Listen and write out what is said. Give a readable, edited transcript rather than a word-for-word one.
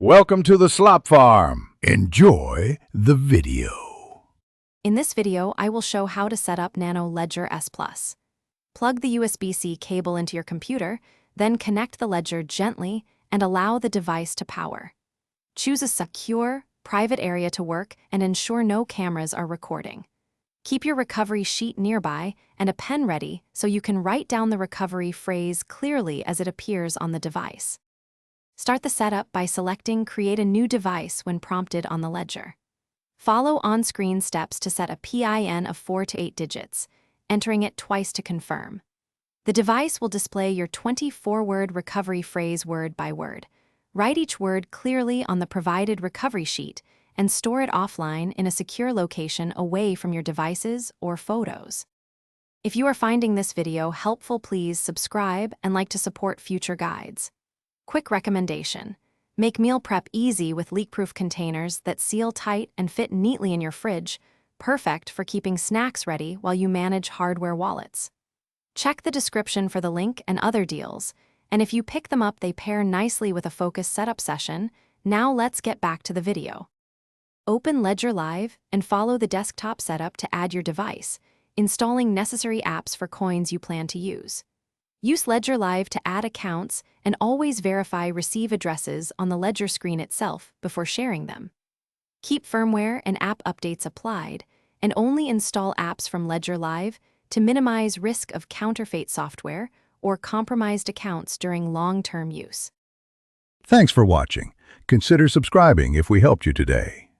Welcome to the Slop Farm. Enjoy the video. In this video, I will show how to set up Nano Ledger S Plus. Plug the USB-C cable into your computer, then connect the ledger gently and allow the device to power. Choose a secure, private area to work and ensure no cameras are recording. Keep your recovery sheet nearby and a pen ready so you can write down the recovery phrase clearly as it appears on the device. Start the setup by selecting Create a New Device when prompted on the ledger. Follow on-screen steps to set a PIN of 4 to 8 digits, entering it twice to confirm. The device will display your 24-word recovery phrase word by word. Write each word clearly on the provided recovery sheet and store it offline in a secure location away from your devices or photos. If you are finding this video helpful, please subscribe and like to support future guides. Quick recommendation: make meal prep easy with leak-proof containers that seal tight and fit neatly in your fridge, perfect for keeping snacks ready while you manage hardware wallets. Check the description for the link and other deals, and if you pick them up, they pair nicely with a focused setup session. Now let's get back to the video. Open Ledger Live and follow the desktop setup to add your device, installing necessary apps for coins you plan to use. Use Ledger Live to add accounts and always verify receive addresses on the Ledger screen itself before sharing them. Keep firmware and app updates applied, and only install apps from Ledger Live to minimize risk of counterfeit software or compromised accounts during long-term use. Thanks for watching. Consider subscribing if we helped you today.